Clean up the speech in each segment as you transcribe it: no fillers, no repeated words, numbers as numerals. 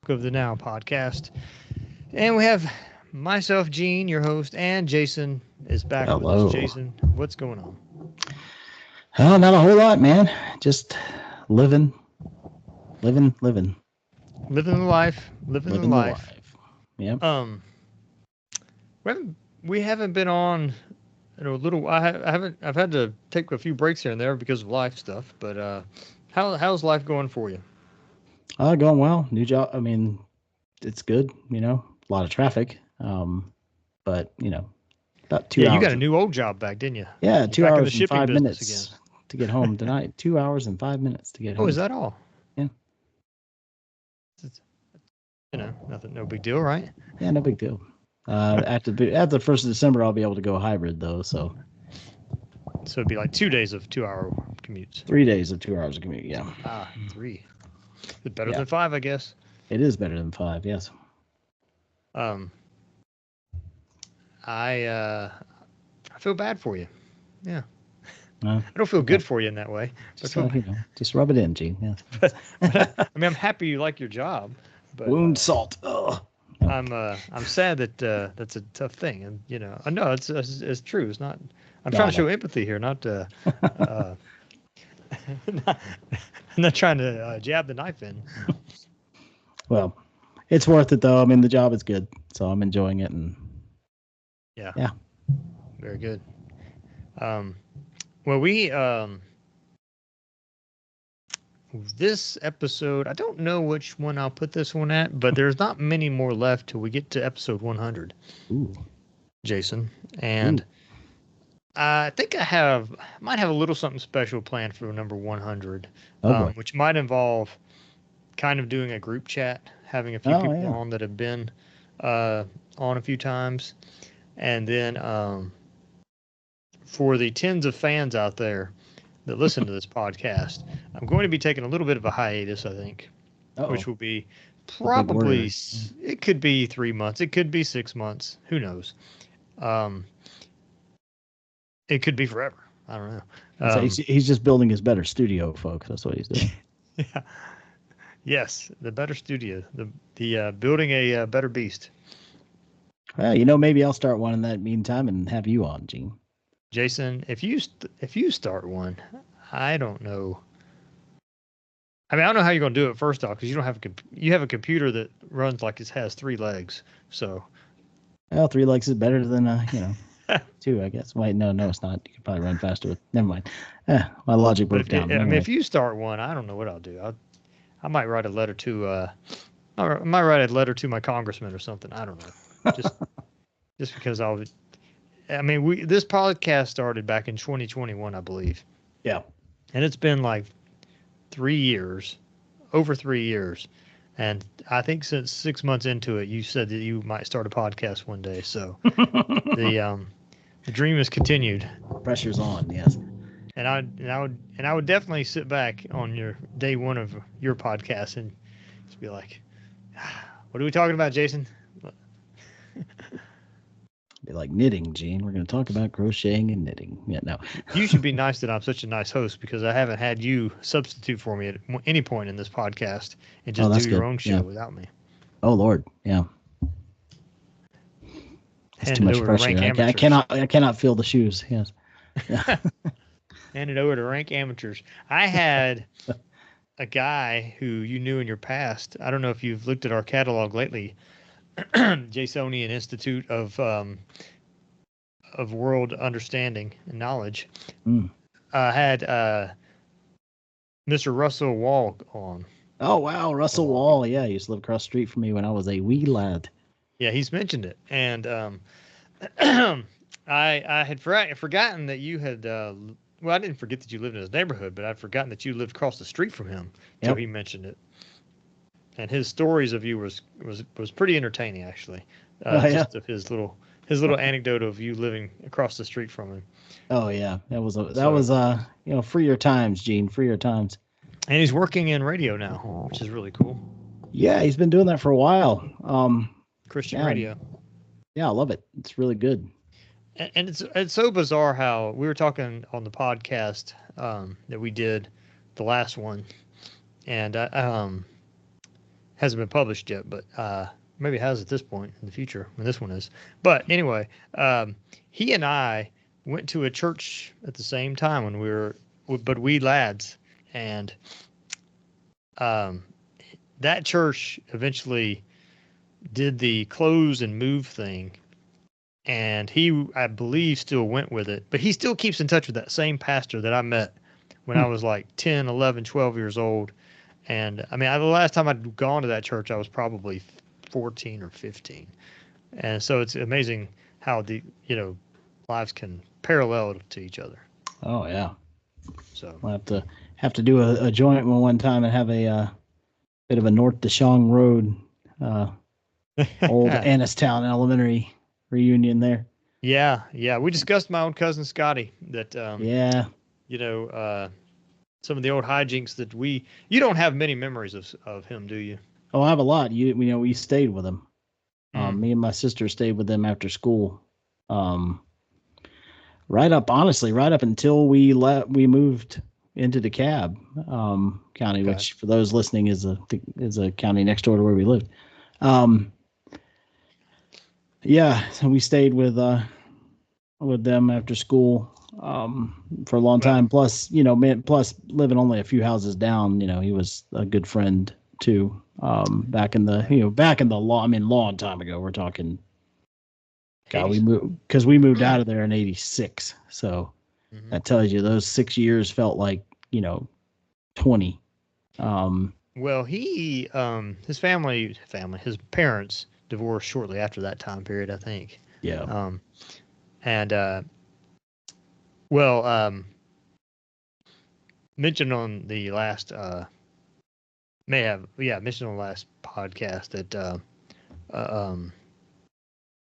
Talk of the Now podcast. And we have myself, Gene, your host, and Jason is back with us. Jason, what's going on? Oh, not a whole lot, man. Just living. Living the life. Yep. We haven't been on in a little. I've had to take a few breaks here and there because of life stuff. But how's life going for you? Going well. New job. I mean, it's good. A lot of traffic. But about 2 hours. Yeah, you got a new old job back, didn't you? Yeah, You're 2 back in hours the and shipping 5 business minutes again. to get home tonight. 2 hours and 5 minutes to get home. Oh, is that all? Yeah. Nothing, no big deal, right? Yeah, no big deal. After the 1st of December, I'll be able to go hybrid though. So it'd be like 2 days of 2-hour commutes. 3 days of 2 hours of commute. Yeah. 3. It's better than 5, I guess. It is better than 5. Yes. I feel bad for you. Yeah. I don't feel good for you in that way. Just rub it in, Gene. Yeah. but I'm happy you like your job. But, wound salt. Oh. I'm sad that that's a tough thing, and I know it's true. It's not. I'm trying to show empathy here, not not trying to jab the knife in. Well, it's worth it though. I mean, the job is good, so I'm enjoying it, and yeah, very good. Well, we this episode, I don't know which one I'll put this one at, but there's not many more left till we get to episode 100. Ooh. Jason, and I think I might have a little something special planned for number 100, which might involve kind of doing a group chat, having a few people on that have been on a few times, and then for the tens of fans out there that listen to this podcast, I'm going to be taking a little bit of a hiatus, I think, which will be probably, it could be 3 months. It could be 6 months. Who knows? It could be forever. I don't know. So he's just building his better studio, folks. That's what he's doing. Yeah. Yes, the better studio, the building a better beast. Well, maybe I'll start one in that meantime and have you on, Gene. Jason, if you start one, I don't know. I mean, I don't know how you're going to do it. First off, because you have a computer that runs like it has 3 legs. So, well, 3 legs is better than 2, I guess. Wait, no, it's not. You can probably run faster with. Never mind. My logic broke down. I mean, if you start one, I don't know what I'll do. I might write a letter to. I might write a letter to my congressman or something. I don't know. Just because this podcast started back in 2021, I believe. Yeah. And it's been like 3 years, over 3 years. And I think since 6 months into it, you said that you might start a podcast one day. So the dream has continued. Pressure's on, yes. And I would definitely sit back on your day one of your podcast and just be like, what are we talking about, Jason? Be like knitting, Gene. We're going to talk about crocheting and knitting. Yeah, no. You should be nice that I'm such a nice host because I haven't had you substitute for me at any point in this podcast and just do your own show without me. Oh Lord, yeah. That's too much pressure. I cannot feel the shoes. Yes. Yeah. Hand it over to rank amateurs. I had a guy who you knew in your past. I don't know if you've looked at our catalog lately. Jasonian Institute of World Understanding and Knowledge had Mr. Russell Wall on. Oh wow, Russell Wall! Yeah, he used to live across the street from me when I was a wee lad. Yeah, he's mentioned it, and I had forgotten that you had. Well, I didn't forget that you lived in his neighborhood, but I'd forgotten that you lived across the street from him until he mentioned it. And his stories of you was pretty entertaining, actually. Just of his little anecdote of you living across the street from him. Oh yeah, that was freer times, Gene, freer times. And he's working in radio now, which is really cool. Yeah, he's been doing that for a while. Christian radio. Yeah, I love it. It's really good. And it's so bizarre how we were talking on the podcast that we did, the last one, and hasn't been published yet, but maybe it has at this point in the future when this one is. But anyway, he and I went to a church at the same time when but we lads, and that church eventually did the close and move thing, and he, I believe, still went with it, but he still keeps in touch with that same pastor that I met when I was like 10, 11, 12 years old. And I mean, the last time I'd gone to that church, I was probably 14 or 15. And so it's amazing how lives can parallel to each other. Oh yeah. So we'll have to do a joint one time and have a bit of a North Deshong Road, old Annistown Elementary reunion there. Yeah. We discussed my own cousin Scotty that some of the old hijinks that you don't have many memories of him, do you? Oh, I have a lot. We stayed with him. Me and my sister stayed with them after school. Right up until we moved into DeKalb County, okay, which for those listening is a county next door to where we lived. So we stayed with them after school for a long time. Plus, living only a few houses down, he was a good friend too. Back in the long time ago. We're talking. God, we moved out of there in '86, so that tells you those 6 years felt like 20. Well, his his parents divorced shortly after that time period, I think. Yeah. Mentioned on the last mentioned on the last podcast that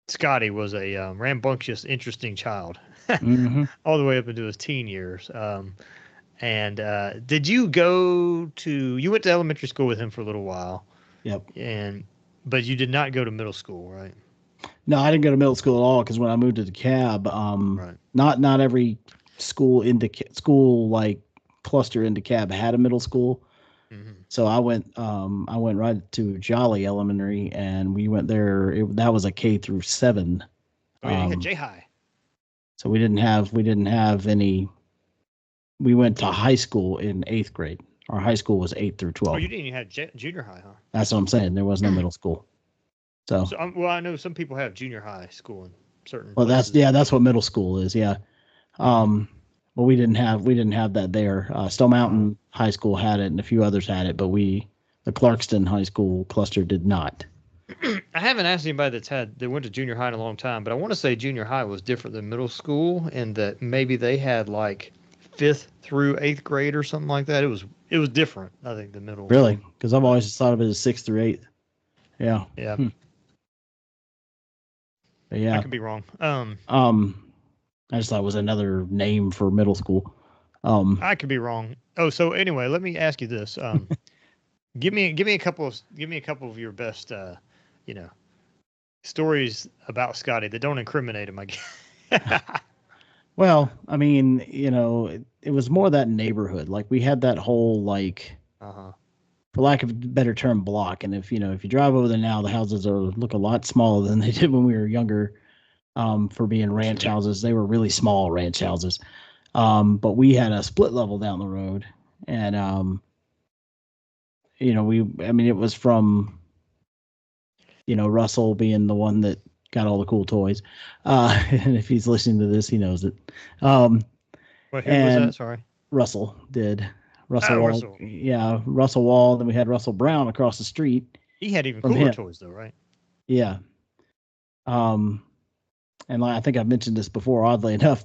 Scotty was a rambunctious, interesting child, all the way up into his teen years. Did you you went to elementary school with him for a little while? Yep. But you did not go to middle school, right? No, I didn't go to middle school at all because when I moved to DeKalb, right. not every school like cluster in DeKalb had a middle school. So I went right to Jolly Elementary, and we went there. That was a K through 7. Oh, yeah, you had J High. So we didn't have any. We went to high school in 8th grade. Our high school was 8 through 12. Oh, you didn't even have junior high, huh? That's what I'm saying. There was no middle school. So I know some people have junior high school in certain. Well, places. that's what middle school is. Yeah. But we didn't have that there. Stone Mountain High School had it, and a few others had it, but the Clarkston High School cluster did not. I haven't asked anybody that went to junior high in a long time, but I want to say junior high was different than middle school, and that maybe they had like 5th through 8th grade or something like that. It was different, I think, than middle. Really? Because I've always thought of it as 6th through 8th. Yeah. Yeah. But yeah. I could be wrong. I just thought it was another name for middle school. I could be wrong. Oh, so anyway, let me ask you this. Give me a couple of your best stories about Scotty that don't incriminate him, I guess. Well, I mean, it was more that neighborhood. Like we had that whole for lack of a better term, block. And if you drive over there now, the houses look a lot smaller than they did when we were younger. For being ranch houses, they were really small ranch houses. But we had a split level down the road, and it was from Russell being the one that got all the cool toys. And if he's listening to this, he knows it. Who was that? Sorry. Russell did. Russell. Yeah, Russell Wall. Then we had Russell Brown across the street. He had even cooler toys, though, right? Yeah. And I think I've mentioned this before, oddly enough.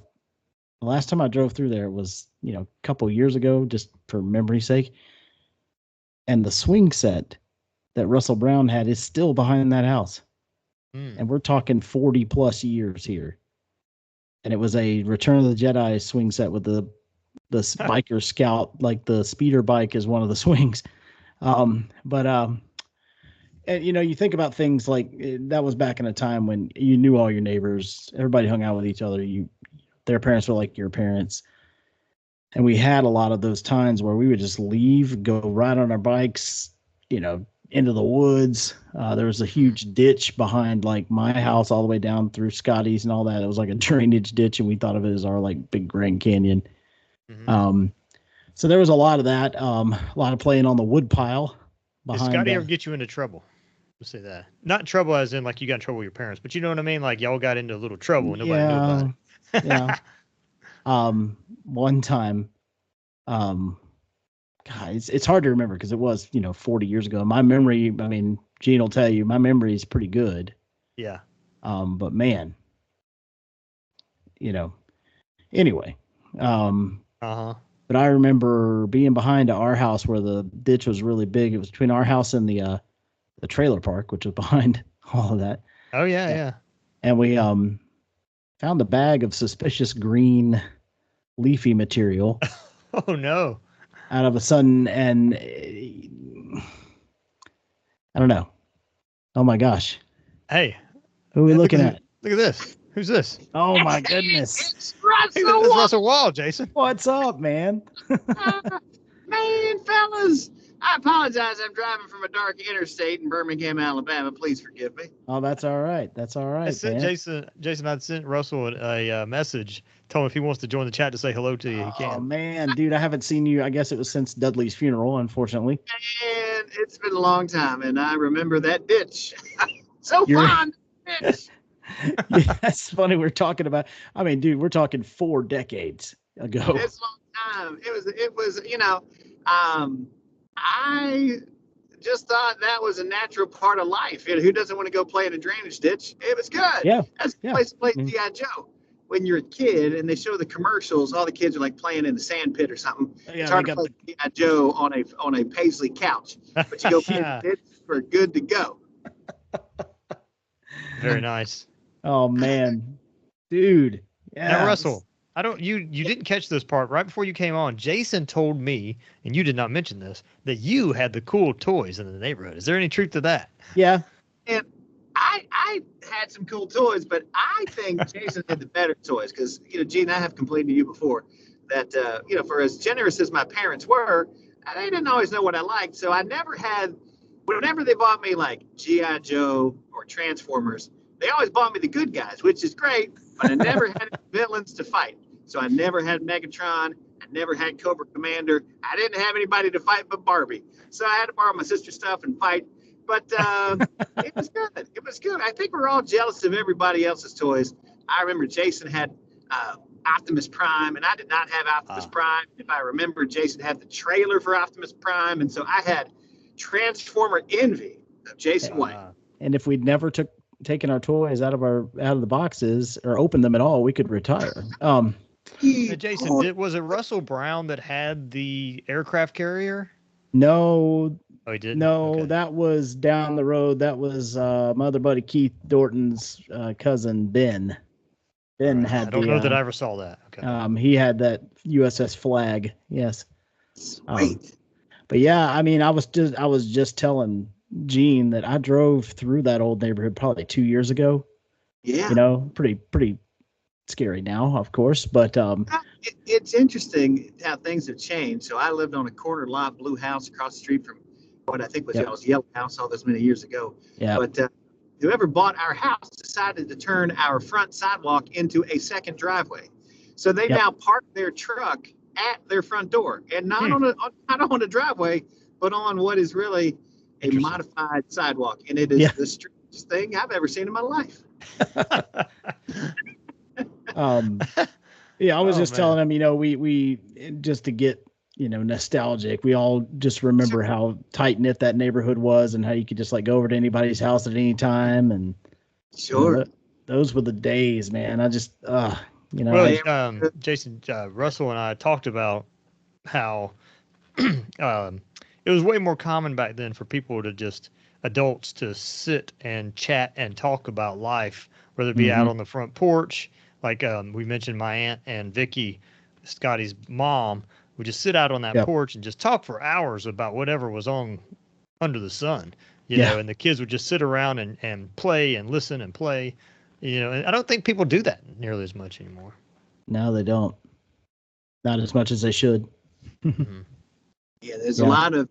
The last time I drove through there was, a couple years ago, just for memory's sake. And the swing set that Russell Brown had is still behind that house. And we're talking 40 plus years here. And it was a Return of the Jedi swing set with the biker scout, like the speeder bike is one of the swings. And you think about things like that was back in a time when you knew all your neighbors, everybody hung out with each other. Their parents were like your parents. And we had a lot of those times where we would just leave, go ride on our bikes, into the woods. There was a huge ditch behind like my house all the way down through Scotty's and all that. It was like a drainage ditch, and we thought of it as our like big Grand Canyon. Mm-hmm. So there was a lot of that. A lot of playing on the wood pile Did behind. Scotty ever get you into trouble? Let's say that. Not trouble as in like you got in trouble with your parents, but you know what I mean? Like y'all got into a little trouble and nobody knew about it. Yeah. One time, God, it's hard to remember because it was, 40 years ago. My memory, I mean, Gene will tell you, my memory is pretty good. Yeah. But man, anyway. But I remember being behind our house where the ditch was really big. It was between our house and the trailer park, which was behind all of that. Oh yeah, yeah. And we found a bag of suspicious green leafy material. Oh no. Out of a sudden, and I don't know. Oh my gosh. Hey. Who are we looking at? Look at this. Who's this? Oh my goodness. It's Russell. It's Russell Wall, Jason. What's up, man? Man, fellas. I apologize. I'm driving from a dark interstate in Birmingham, Alabama. Please forgive me. Oh, that's all right. That's all right. I sent man. Jason, I sent Russell a message. Told him if he wants to join the chat to say hello to you, he can. Oh man, dude, I haven't seen you. I guess it was since Dudley's funeral, unfortunately. And it's been a long time, and I remember that ditch. Fond of ditch. Yeah, that's funny. We're talking about. I mean, dude, we're talking 4 decades ago. It's a long time. It was. I just thought that was a natural part of life. Who doesn't want to go play in a drainage ditch? It was good. Yeah. That's the place to play G.I. Joe. When you're a kid and they show the commercials, all the kids are like playing in the sand pit or something. Yeah, it's hard to play G.I. Joe on a paisley couch, but you go play the ditch for good to go. Very nice. Oh man, dude. Yeah. Now Russell, you didn't catch this part right before you came on. Jason told me, and you did not mention this, that you had the cool toys in the neighborhood. Is there any truth to that? Yeah. And I had some cool toys, but I think Jason had the better toys because, Gene, I have complained to you before that, for as generous as my parents were, they didn't always know what I liked. So I never had, whenever they bought me like G.I. Joe or Transformers, they always bought me the good guys, which is great, but I never had villains to fight. So I never had Megatron. I never had Cobra Commander. I didn't have anybody to fight but Barbie. So I had to borrow my sister's stuff and fight. But it was good. It was good. I think we're all jealous of everybody else's toys. I remember Jason had Optimus Prime, and I did not have Optimus Prime. If I remember, Jason had the trailer for Optimus Prime, and so I had Transformer Envy of Jason White. And if we'd never taken our toys out of the boxes or opened them at all, we could retire. Jason, was it Russell Brown that had the aircraft carrier? No. Oh, he didn't? No, okay. That was down the road. That was my other buddy Keith Dorton's cousin Ben. Ben had. I don't know that I ever saw that. Okay. He had that USS Flag. Yes. Sweet. But yeah, I mean, I was just telling Gene that I drove through that old neighborhood probably 2 years ago. Yeah. Pretty scary now, of course, but it's interesting how things have changed. So I lived on a corner lot, blue house across the street from what I think was y'all's yellow house all those many years ago. Yeah. But whoever bought our house decided to turn our front sidewalk into a second driveway. So they now park their truck at their front door, and not on a driveway, but on what is really a modified sidewalk. And it is the strangest thing I've ever seen in my life. I was just telling him, we just to get, nostalgic. We all just remember how tight knit that neighborhood was and how you could just like go over to anybody's house at any time. And those were the days, man. I just, Jason, Russell and I talked about how it was way more common back then for people to just adults to sit and chat and talk about life, whether it be out on the front porch. Like we mentioned, my aunt and Vicky, Scotty's mom, would just sit out on that porch and just talk for hours about whatever was on under the sun, you know, and the kids would just sit around and play and listen and play, and I don't think people do that nearly as much anymore. No, they don't. Not as much as they should. Yeah, there's a lot of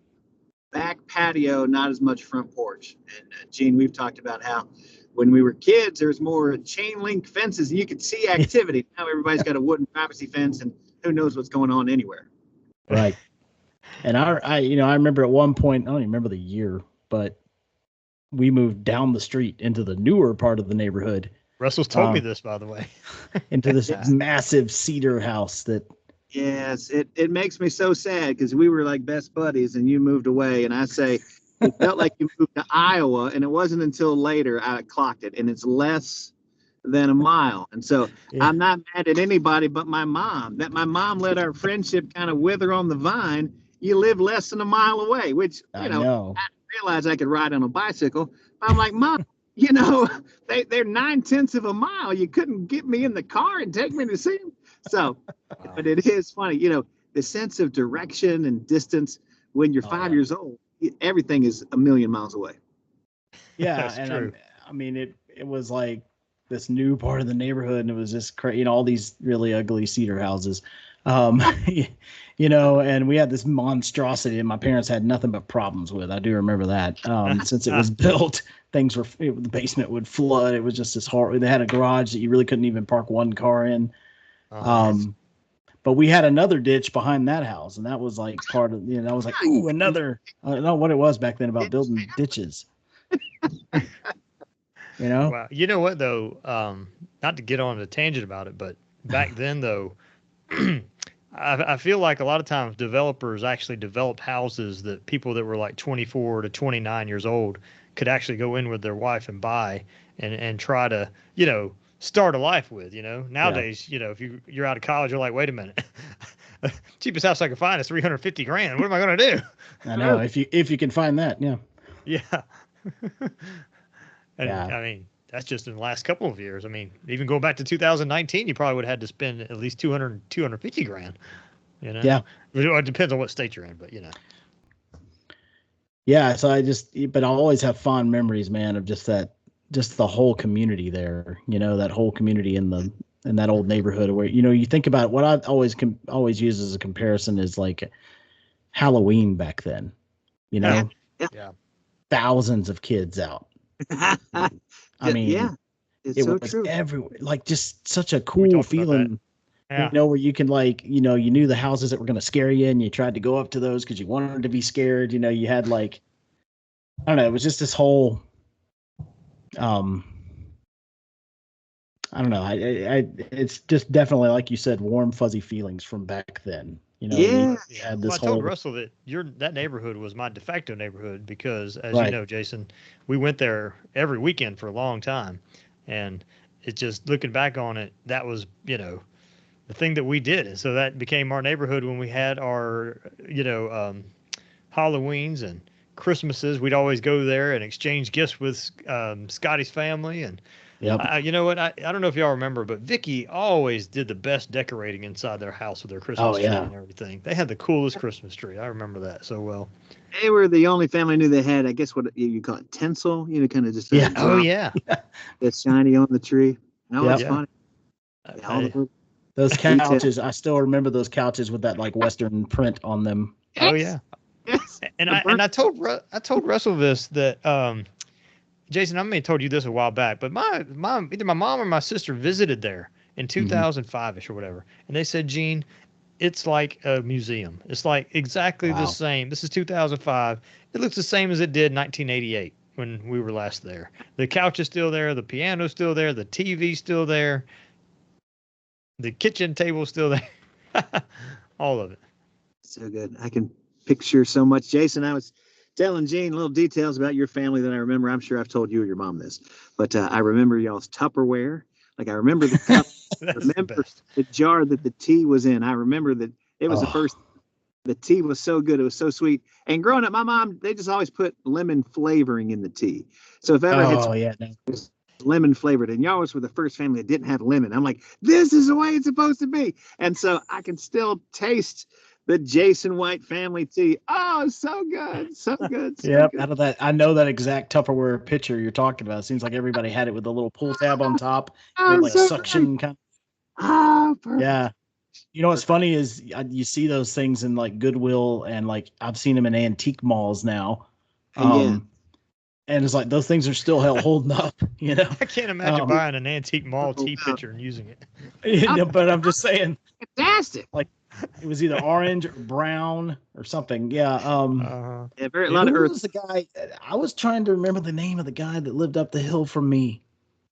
back patio, not as much front porch. And Gene, we've talked about how when we were kids, there was more chain link fences and you could see activity. Now everybody's got a wooden privacy fence and who knows what's going on anywhere. Right. And I remember at one point, I don't even remember the year, but we moved down the street into the newer part of the neighborhood. Russell's told me this, by the way. Into this massive cedar house that. Yes, it makes me so sad because we were like best buddies and you moved away. And I say, it felt like you moved to Iowa, and it wasn't until later I clocked it, and it's less than a mile. And so I'm not mad at anybody but my mom. That my mom let our friendship kind of wither on the vine. You live less than a mile away, which, I know. I realized I could ride on a bicycle. I'm like, Mom, they're 9/10 of a mile. You couldn't get me in the car and take me to see them. So, but it is funny, the sense of direction and distance when you're 5 years old. Everything is a million miles away. Yeah, and true. I mean, it was like this new part of the neighborhood, and it was just crazy. All these really ugly cedar houses, and we had this monstrosity, and my parents had nothing but problems with. I do remember that. Since it was built, the basement would flood. It was just this horrible. They had a garage that you really couldn't even park one car in. But we had another ditch behind that house, and that was like part of, I was like, ooh, another. I don't know what it was back then about building ditches. Wow. You know what though? Not to get on a tangent about it, but back then though, I feel like a lot of times developers actually developed houses that people that were like 24 to 29 years old could actually go in with their wife and buy and try to, start a life with. Nowadays, if you're out of college, you're like, wait a minute, cheapest house I can find is $350,000. What am I going to do? I know, if you can find that. Yeah. I mean, that's just in the last couple of years. I mean, even going back to 2019, you probably would have had to spend at least $250,000. Yeah. It depends on what state you're in, but Yeah. So but I'll always have fond memories, man, of just the whole community there. That whole community in that old neighborhood where you think about it, what I always use as a comparison is like Halloween back then. Yeah. Thousands of kids out. I mean, it's it so was true. everywhere. Like just such a cool feeling, where you can you knew the houses that were going to scare you, and you tried to go up to those because you wanted to be scared. You had I don't know. It was just this whole, I don't know. It's just definitely, like you said, warm, fuzzy feelings from back then. Had this I told Russell that that neighborhood was my de facto neighborhood because, as you know, Jason, we went there every weekend for a long time, and it just looking back on it, that was the thing that we did, and so that became our neighborhood when we had our Halloweens and Christmases. We'd always go there and exchange gifts with Scotty's family. And you know what? I don't know if y'all remember, but Vicky always did the best decorating inside their house with their Christmas tree and everything. They had the coolest Christmas tree. I remember that so well. They were the only family I knew that had, I guess, what you call it, tinsel. Kind of just that's shiny on the tree. That's funny. Those couches, I still remember those couches with that like Western print on them. Oh yeah. Yes. And I told Russell this, that Jason, I may have told you this a while back, but either my mom or my sister visited there in 2005-ish or whatever, and they said, Gene, it's like a museum. It's like exactly the same. This is 2005. It looks the same as it did in 1988 when we were last there. The couch is still there. The piano's still there. The TV's still there. The kitchen table's still there. All of it. So good. I can picture so much. Jason, I was telling Gene little details about your family that I remember. I'm sure I've told you or your mom this, but I remember y'all's Tupperware. Like I remember the cup. Remember the jar that the tea was in. I remember that it was the first. The tea was so good. It was so sweet. And growing up, my mom, they just always put lemon flavoring in the tea. So if ever it's lemon flavored, and y'all were the first family that didn't have lemon. I'm like, this is the way it's supposed to be. And so I can still taste the Jason White family tea. Oh, so good. So good. So yep. good. Out of that, I know that exact Tupperware picture you're talking about. It seems like everybody had it with a little pull tab on top, with like suction kind of. Oh, perfect. Yeah. You know what's funny is you see those things in like Goodwill, and like I've seen them in antique malls now. Yeah. And it's like those things are still holding up, you know. I can't imagine buying an antique mall Oh, tea wow. pitcher and using it. You know, but I'm just saying, Fantastic. like it was either orange or brown or something. Yeah. Yeah, a lot of Who earth. was the guy? I was trying to remember the name of the guy that lived up the hill from me.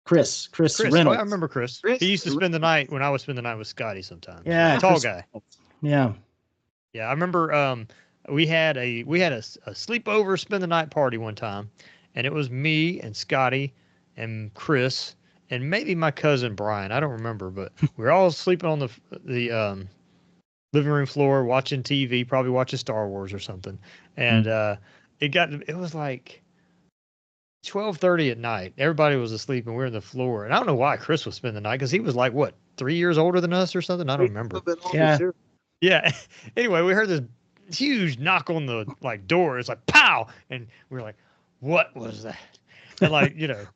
Chris Chris, Reynolds. I remember Chris. Chris. He used to spend the night when I would spend the night with Scotty sometimes. Yeah, tall Chris guy. Reynolds. Yeah. Yeah, I remember. We had a sleepover spend the night party one time, and it was me and Scotty and Chris and maybe my cousin Brian. I don't remember, but we were all sleeping on the living room floor watching TV, probably watching Star Wars or something. And it was like 12:30 at night. Everybody was asleep and we were on the floor. And I don't know why Chris was spending the night, because he was like, what, 3 years older than us or something? I don't remember. Yeah. Sure. Yeah. Anyway, we heard this huge knock on the like door. It's like pow, and we were like, "What was that?" And like, you know,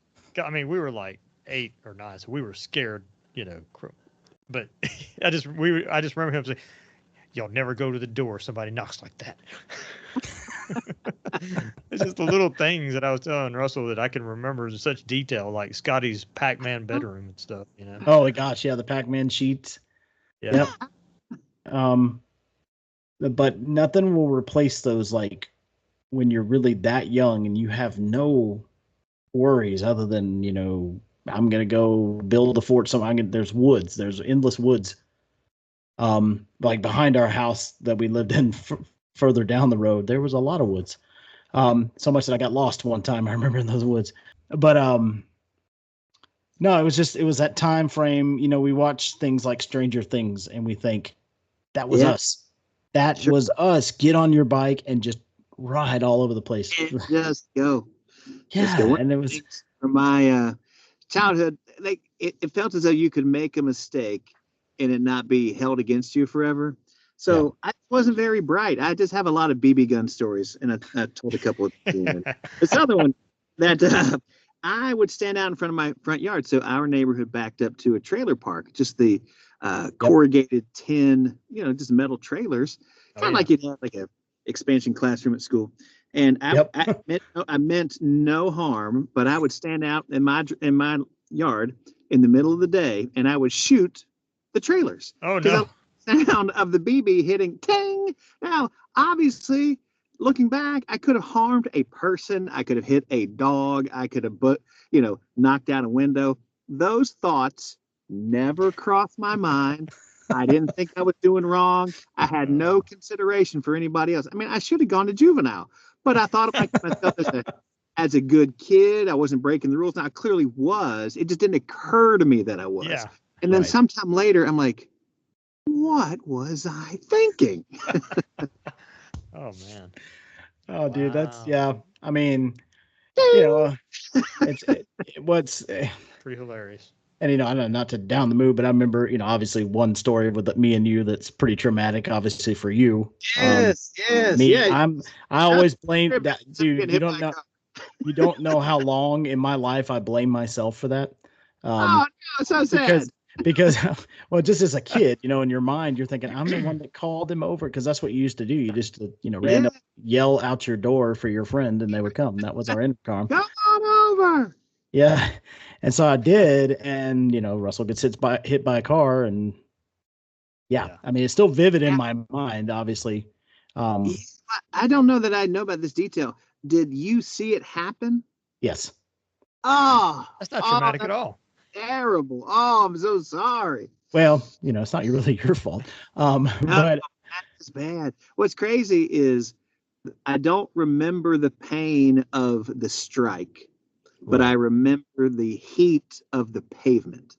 I mean, we were like 8 or 9, so we were scared, you know. But I just remember him saying, "Y'all never go to the door. Somebody knocks like that." It's just the little things that I was telling Russell that I can remember in such detail, like Scotty's Pac-Man bedroom and stuff. You know. Oh my gosh, yeah, the Pac-Man sheets. Yeah. Yep. But nothing will replace those, like when you're really that young and you have no worries other than, you know, I'm gonna go build a fort. There's woods. There's endless woods. Like behind our house that we lived in further down the road, there was a lot of woods. So much that I got lost one time. I remember in those woods. But no, it was that time frame. You know, we watch things like Stranger Things and we think that was us. That was us. Get on your bike and just ride all over the place. Just go. Yeah, Just go. and it was From my childhood, like it felt as though you could make a mistake and it not be held against you forever. So I wasn't very bright. I just have a lot of BB gun stories, and I told a couple of them. This other one that I would stand out in front of my front yard. So our neighborhood backed up to a trailer park, just the corrugated tin, you know, just metal trailers, kind of like you'd have like a expansion classroom at school. And I meant no harm, but I would stand out in my yard in the middle of the day, and I would shoot the trailers. Oh no! Sound of the BB hitting ting. Now, obviously, looking back, I could have harmed a person. I could have hit a dog. I could have, knocked out a window. Those thoughts never crossed my mind. I didn't think I was doing wrong. I had no consideration for anybody else. I mean, I should have gone to juvenile, but I thought of myself as a good kid. I wasn't breaking the rules. Now, I clearly was. It just didn't occur to me that I was. Yeah. And then sometime later, I'm like, what was I thinking? Oh man. Oh, dude, that's I mean, you know, what's pretty hilarious. And, you know, I don't know, not to down the mood, but I remember, you know, obviously one story with me and you that's pretty traumatic, obviously for you. Yes. I always blame that, dude. You don't know how long in my life I blame myself for that. Oh no, so sad. Because well, just as a kid, you know, in your mind, you're thinking, I'm the one that called him over, because that's what you used to do. You just, randomly yell out your door for your friend and they would come. That was our intercom. Come on over. Yeah. And so I did, and, you know, Russell gets hit by a car, and I mean, it's still vivid in my mind, obviously. I don't know that I know about this detail. Did you see it happen? Yes. Oh, that's not traumatic at all. Terrible. Oh, I'm so sorry. Well, you know, it's not really your fault. But that's bad. What's crazy is I don't remember the pain of the strike, but I remember the heat of the pavement,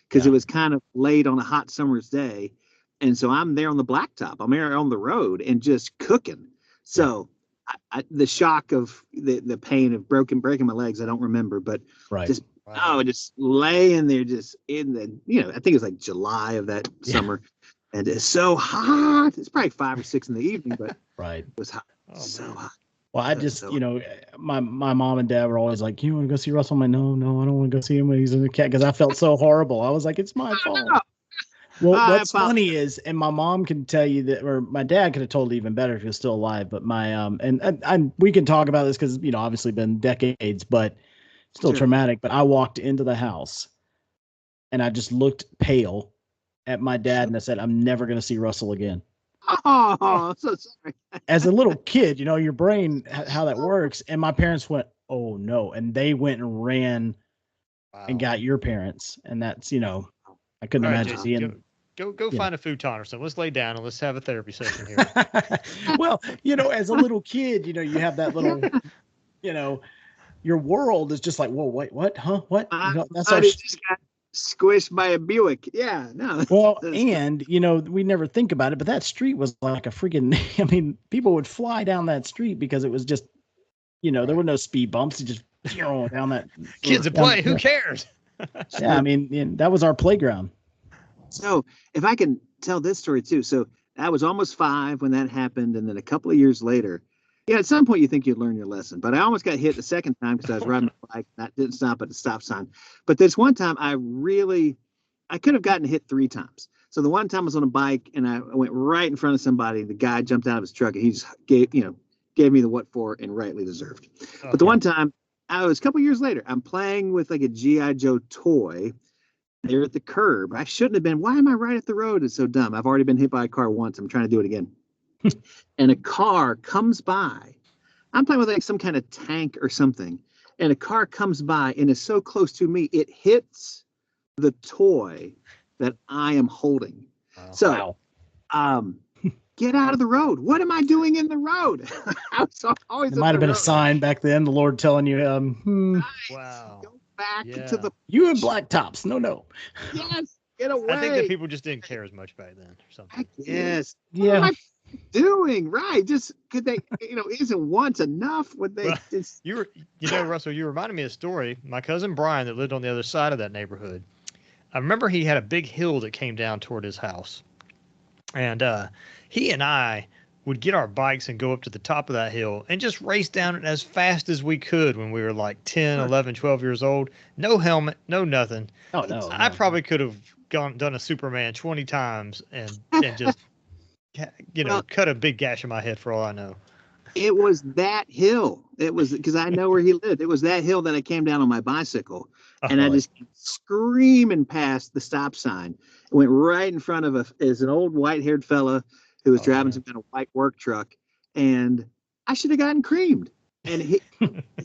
because it was kind of late on a hot summer's day. And so I'm there on the blacktop. I'm there on the road and just cooking. So the shock of the pain of breaking my legs, I don't remember, but just laying there just in the, I think it was like July of that summer. And it's so hot. It's probably 5 or 6 in the evening, but it was hot. Hot. Well, I just, my mom and dad were always like, you want to go see Russell? I'm like, no, I don't want to go see him when he's in the cat, because I felt so horrible. I was like, it's my fault. Well, what's funny is, and my mom can tell you that, or my dad could have told it even better if he was still alive. But my and we can talk about this because obviously been decades, but still traumatic. But I walked into the house, and I just looked pale at my dad, and I said, "I'm never going to see Russell again." Oh, so sorry. As a little kid, your brain, how that works. And my parents went, "Oh no," and they went and ran and got your parents, and that's I couldn't imagine Jason, being. Go find a futon or something. Let's lay down and let's have a therapy session here. Well, as a little kid, you have that little, your world is just like, whoa, wait, what? Huh? What? That's our. Just got squished by a Buick. Yeah, no. Well, and we never think about it, but that street was like a freaking. I mean, people would fly down that street because it was just, there were no speed bumps. You just down that. Kids at play. Who cares? Yeah, I mean, that was our playground. So if I can tell this story too. So I was almost 5 when that happened. And then a couple of years later, at some point you think you'd learn your lesson, but I almost got hit the second time because I was riding my bike. That didn't stop at the stop sign. But this one time I could have gotten hit 3 times. So the one time I was on a bike and I went right in front of somebody. The guy jumped out of his truck and he just gave me the what for, and rightly deserved. Okay. But the one time a couple of years later, I'm playing with like a G.I. Joe toy. They're at the curb. I shouldn't have been. Why am I right at the road? It's so dumb. I've already been hit by a car once. I'm trying to do it again. And a car comes by. I'm playing with like some kind of tank or something. And a car comes by and is so close to me, it hits the toy that I am holding. Get out of the road. What am I doing in the road? I was always. It might have been a sign back then, the Lord telling you, Wow. Go back to the. You and black tops. No. Yes. Get away. I think that people just didn't care as much back then or something. Yes. Yeah. What am I doing? Right. Just could they, isn't once enough? Would they just. Russell, you reminded me of a story. My cousin Brian that lived on the other side of that neighborhood. I remember he had a big hill that came down toward his house. And he and I would get our bikes and go up to the top of that hill and just race down it as fast as we could when we were like 10, 11, 12 years old. No helmet, no nothing. Oh, no. I probably could have done a Superman 20 times and just, cut a big gash in my head for all I know. It was that hill. It was because I know where he lived. It was that hill that I came down on my bicycle. And I just screaming past the stop sign. It went right in front of an old white-haired fella who was driving some kind of white work truck, and I should have gotten creamed. And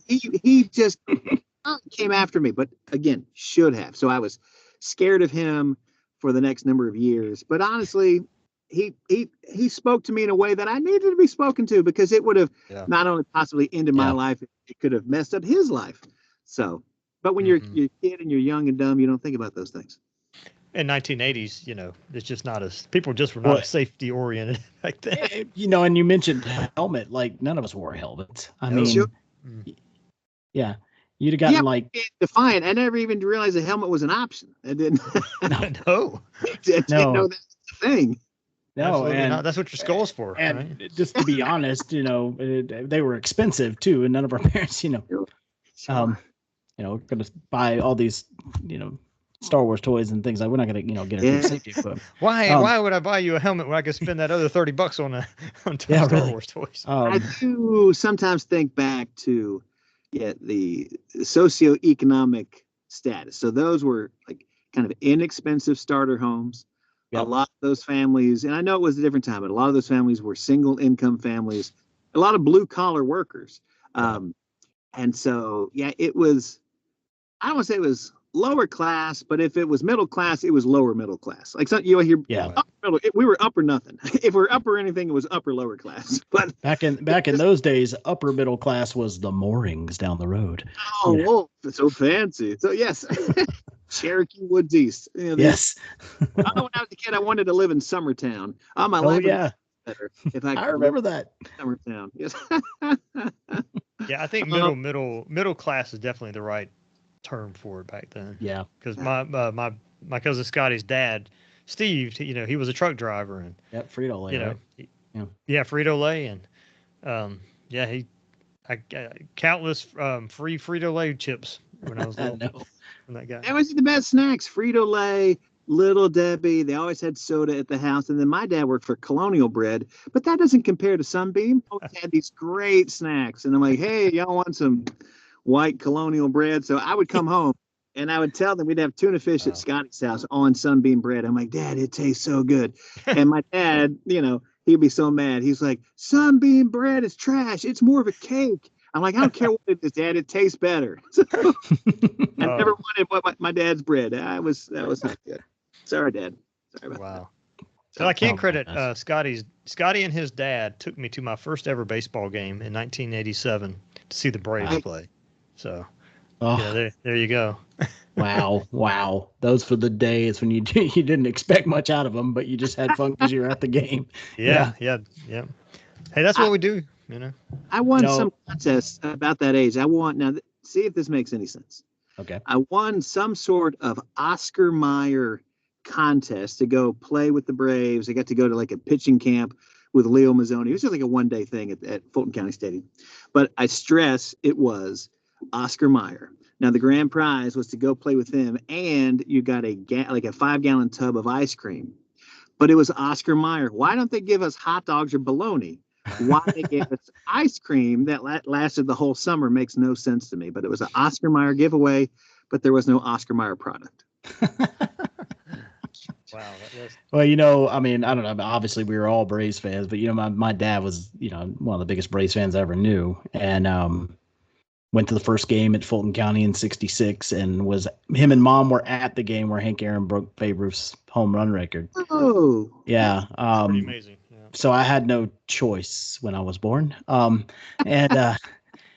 he just came after me, but again, should have. So I was scared of him for the next number of years. But honestly, he spoke to me in a way that I needed to be spoken to, because it would have not only possibly ended my life, it could have messed up his life. So. But when you're a kid and you're young and dumb, you don't think about those things. In 1980s, it's just not as people just were not safety oriented back then. And you mentioned helmet, like none of us wore helmets. I mean, yeah, you'd have gotten defiant. I never even realized a helmet was an option. I didn't. No, I didn't know that's the thing. No, and not. That's what your skull's for. And right? Just to be honest, they were expensive too, and none of our parents, going to buy all these, Star Wars toys and things. Like, we're not going to, get a safety equipment. Why would I buy you a helmet when I could spend that other $30 on Star Wars toys? I do sometimes think back to the socioeconomic status. So those were like kind of inexpensive starter homes. Yep. A lot of those families, and I know it was a different time, but a lot of those families were single income families, a lot of blue collar workers. And so, it was. I don't want to say it was lower class, but if it was middle class, it was lower middle class. Like you hear, we were up or nothing. If we're up or anything, it was upper lower class. But back in those days, upper middle class was the moorings down the road. Oh, so fancy. So yes, Cherokee Woods East. Yes. When I was a kid, I wanted to live in Summertown. All my life. Better if I remember that. Summertown. Yes. Yeah, I think middle class is definitely the right term for it back then. Yeah, because my cousin Scotty's dad, Steve, he was a truck driver and Frito-Lay, Frito-Lay, and I countless free Frito-Lay chips when I was little. From that guy. That was the best snacks: Frito-Lay, Little Debbie. They always had soda at the house. And then my dad worked for Colonial Bread, but that doesn't compare to Sunbeam. Always had these great snacks. And I'm like, hey, y'all want some white Colonial Bread? So I would come home and I would tell them we'd have tuna fish at Scotty's house on Sunbeam bread. I'm like, Dad, it tastes so good. And my dad, he'd be so mad. He's like, Sunbeam bread is trash. It's more of a cake. I'm like, I don't care what it is, Dad. It tastes better. So I never wanted my dad's bread. That was not good. Sorry, Dad. Sorry about that. So I can't credit Scotty and his dad took me to my first ever baseball game in 1987 to see the Braves play. So there you go. Wow. Those were the days when you didn't expect much out of them, but you just had fun because you were at the game. Yeah. Hey, that's what we do, I won some contests about that age. Now, see if this makes any sense. Okay. I won some sort of Oscar Mayer contest to go play with the Braves. I got to go to like a pitching camp with Leo Mazzoni. It was just like a one-day thing at Fulton County Stadium. But I stress it was Oscar Mayer. Now, the grand prize was to go play with him, and you got a 5-gallon tub of ice cream. But it was Oscar Mayer. Why don't they give us hot dogs or bologna? Why they gave us ice cream that lasted the whole summer makes no sense to me. But it was an Oscar Mayer giveaway, but there was no Oscar Mayer product. Wow. Well, I mean, I don't know. Obviously, we were all Braves fans, but my dad was, one of the biggest Braves fans I ever knew, and went to the first game at Fulton County in '66, and him and Mom were at the game where Hank Aaron broke Babe Ruth's home run record. Oh, yeah, pretty amazing. Yeah. So I had no choice when I was born.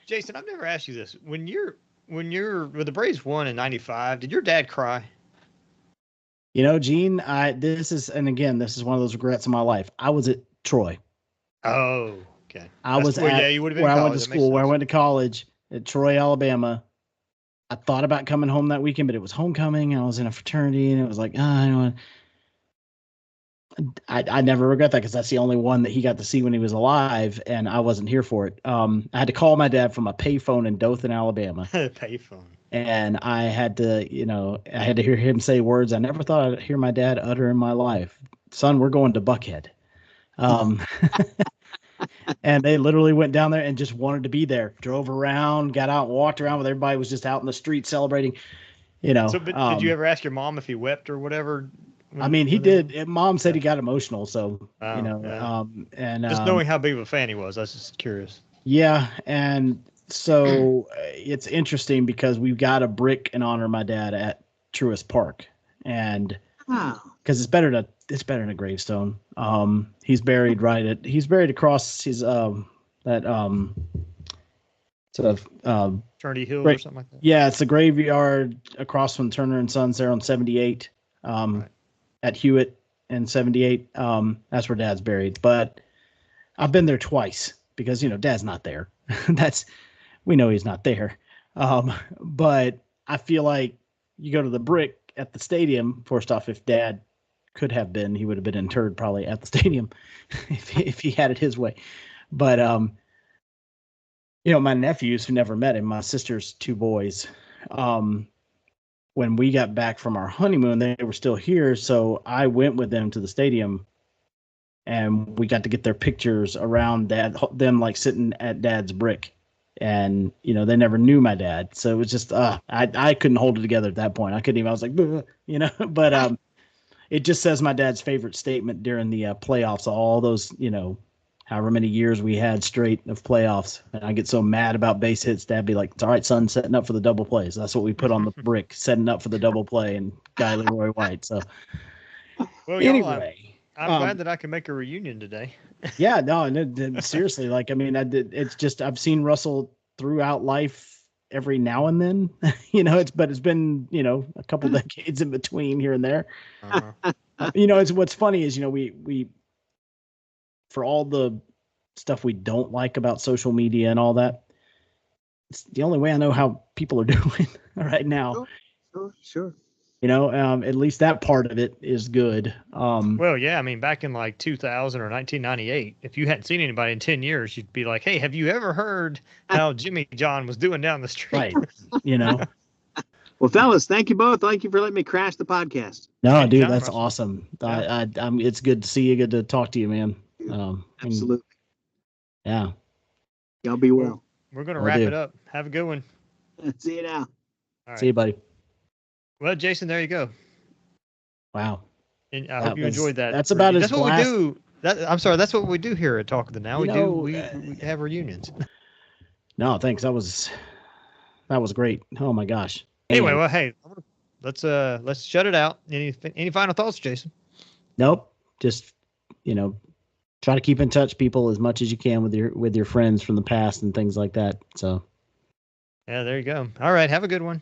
Jason, I've never asked you this. When the Braves won in '95, did your dad cry? Gene, this is one of those regrets in my life. I was at Troy. Oh, okay. I was at you would have been where college. I went to school, where I went to college at Troy, Alabama. I thought about coming home that weekend, but it was homecoming. I was in a fraternity, and it was like, I never regret that because that's the only one that he got to see when he was alive, and I wasn't here for it. I had to call my dad from a payphone in Dothan, Alabama. Payphone. And I had to hear him say words I never thought I'd hear my dad utter in my life. Son, we're going to Buckhead. And they literally went down there and just wanted to be there. Drove around, got out and walked around with everybody was just out in the street celebrating. So, did you ever ask your mom if he wept or whatever? He did. Mom said he got emotional. So, and just knowing how big of a fan he was, I was just curious. Yeah. And so it's interesting because we've got a brick in honor of my dad at Truist Park, and because it's better than a gravestone. He's buried across his Trinity Hill or something like that. Yeah, it's a graveyard across from Turner and Sons there on 78. At Hewitt and 78. That's where Dad's buried. But I've been there twice because Dad's not there. We know he's not there. But I feel like you go to the brick at the stadium. First off, if Dad could have been, he would have been interred probably at the stadium if he had it his way. But my nephews who never met him, my sister's 2 boys, when we got back from our honeymoon, they were still here. So I went with them to the stadium and we got to get their pictures around them like sitting at Dad's brick. And, they never knew my dad. So it was just, I couldn't hold it together at that point. I was like, but it just says my dad's favorite statement during the playoffs, all those, however many years we had straight of playoffs. And I get so mad about base hits. Dad be like, it's all right, son, setting up for the double plays. That's what we put on the brick, setting up for the double play and Guy Leroy White. So anyway, I'm glad that I can make a reunion today. Yeah, no, seriously. It's just, I've seen Russell throughout life every now and then, but it's been, a couple decades in between here and there. It's what's funny is, we for all the stuff we don't like about social media and all that, it's the only way I know how people are doing right now. Sure. At least that part of it is good. Well, yeah, back in like 2000 or 1998, if you hadn't seen anybody in 10 years, you'd be like, hey, have you ever heard how Jimmy John was doing down the street? Right. Well, fellas, thank you both. Thank you for letting me crash the podcast. No, Anytime, dude, that's Russell. awesome. Yeah. It's good to see you. Good to talk to you, man. Absolutely. Yeah. Y'all be well. We're going to Will wrap do. it up. Have a good one. See you now. All See you, right. buddy. Well, Jason, there you go. Wow. And I That hope you was- enjoyed that. that's about as That's what blast- we do. I'm sorry. That's what we do here at Talk of the Now. We have reunions. No, thanks. That was great. Oh my gosh. Anyway, well, hey, let's shut it out. Any final thoughts, Jason? Nope. Just try to keep in touch, people, as much as you can with your friends from the past and things like that. So Yeah, there you go. All right, have a good one.